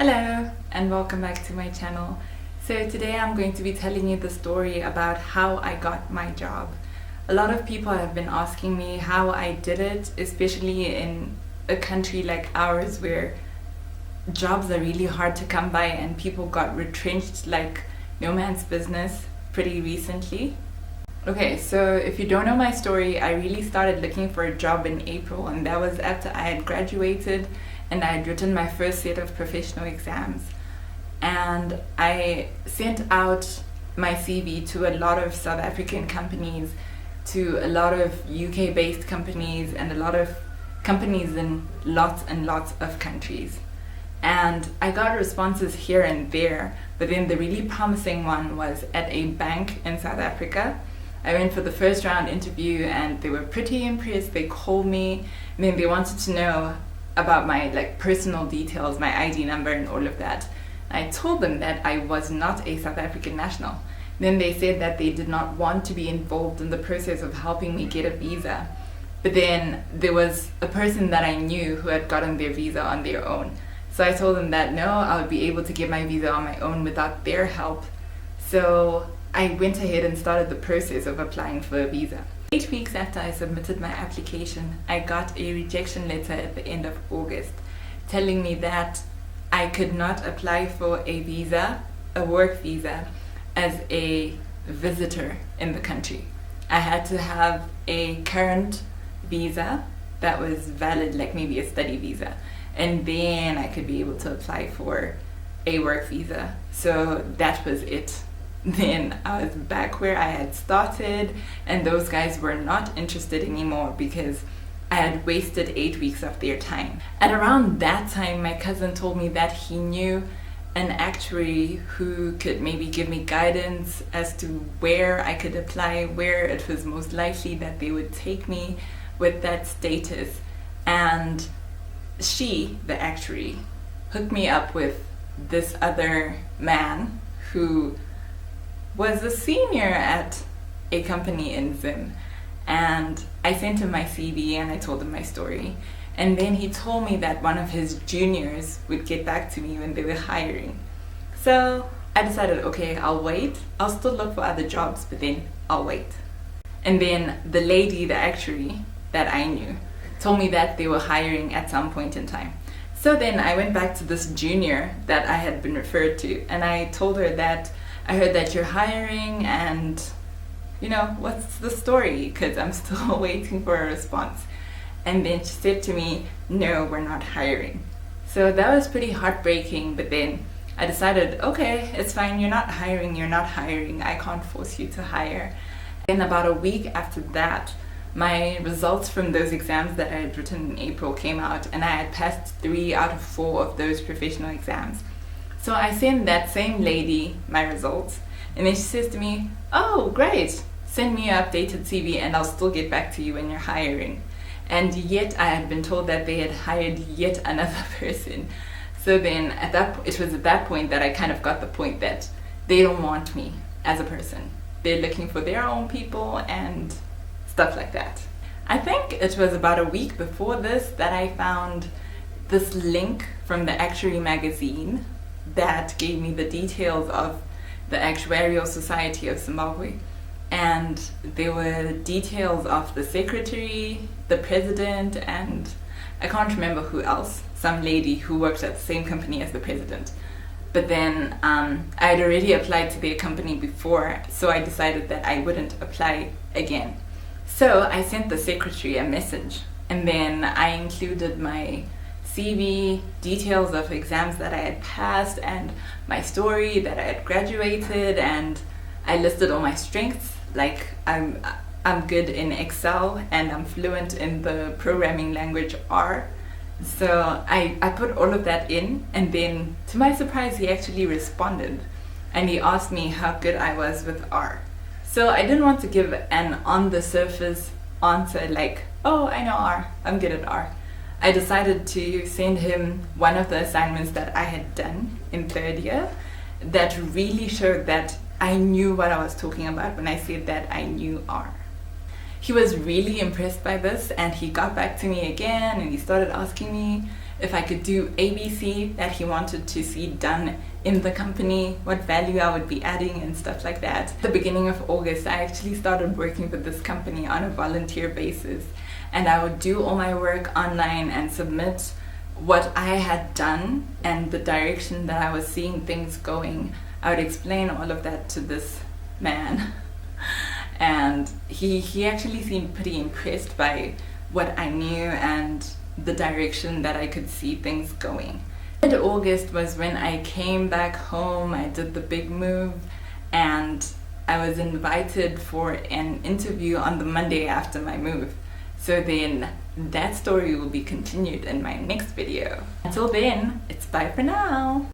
Hello and welcome back to my channel. So today I'm going to be telling you the story about how I got my job. A lot of people have been asking me how I did it, especially in a country like ours where jobs are really hard to come by and people got retrenched like no man's business pretty recently. Okay, so if you don't know my story, I really started looking for a job in April, and that was after I had graduated and I had written my first set of professional exams. And I sent out my CV to a lot of South African companies, to a lot of UK based companies, and a lot of companies in lots and lots of countries. And I got responses here and there, but then the really promising one was at a bank in South Africa. I went for the first round interview and they were pretty impressed. They called me and then they wanted to know about my personal details, my ID number and all of that. I told them that I was not a South African national. Then they said that they did not want to be involved in the process of helping me get a visa. But then there was a person that I knew who had gotten their visa on their own. So I told them that no, I would be able to get my visa on my own without their help. So I went ahead and started the process of applying for a visa. 8 weeks after I submitted my application, I got a rejection letter at the end of August telling me that I could not apply for a visa, a work visa, as a visitor in the country. I had to have a current visa that was valid, like maybe a study visa, and then I could be able to apply for a work visa. So that was it. Then I was back where I had started, and those guys were not interested anymore because I had wasted 8 weeks of their time. At around that time, my cousin told me that he knew an actuary who could maybe give me guidance as to where I could apply, where it was most likely that they would take me with that status. And she, the actuary, hooked me up with this other man who was a senior at a company in Zim. And I sent him my CV and I told him my story. And then he told me that one of his juniors would get back to me when they were hiring. So I decided, okay, I'll wait. I'll still look for other jobs, but then I'll wait. And then the lady, the actuary that I knew, told me that they were hiring at some point in time. So then I went back to this junior that I had been referred to, and I told her that I heard that you're hiring, and what's the story? Because I'm still waiting for a response. And then she said to me, no, we're not hiring. So that was pretty heartbreaking, but then I decided, okay, it's fine, you're not hiring, I can't force you to hire. Then about a week after that, my results from those exams that I had written in April came out, and I had passed 3 out of 4 of those professional exams. So I sent that same lady my results, and then she says to me, oh great, send me your updated CV and I'll still get back to you when you're hiring. And yet I had been told that they had hired yet another person. So then it was at that point that I kind of got the point that they don't want me as a person. They're looking for their own people and stuff like that. I think it was about a week before this that I found this link from the Actuary magazine that gave me the details of the Actuarial Society of Zimbabwe. And there were details of the secretary, the president, and I can't remember who else, some lady who worked at the same company as the president. But then I had already applied to their company before, so I decided that I wouldn't apply again. So I sent the secretary a message, and then I included my CV, details of exams that I had passed, and my story that I had graduated, and I listed all my strengths, like I'm good in Excel and I'm fluent in the programming language R. So I put all of that in, and then to my surprise he actually responded and he asked me how good I was with R. So I didn't want to give an on the surface answer like, oh, I know R, I'm good at R. I decided to send him one of the assignments that I had done in 3rd year that really showed that I knew what I was talking about when I said that I knew R. He was really impressed by this, and he got back to me again and he started asking me if I could do ABC that he wanted to see done in the company, what value I would be adding and stuff like that. At the beginning of August, I actually started working with this company on a volunteer basis, and I would do all my work online and submit what I had done and the direction that I was seeing things going. I would explain all of that to this man and he actually seemed pretty impressed by what I knew and the direction that I could see things going. Mid-August was when I came back home. I did the big move and I was invited for an interview on the Monday after my move. So then that story will be continued in my next video. Until then, it's bye for now.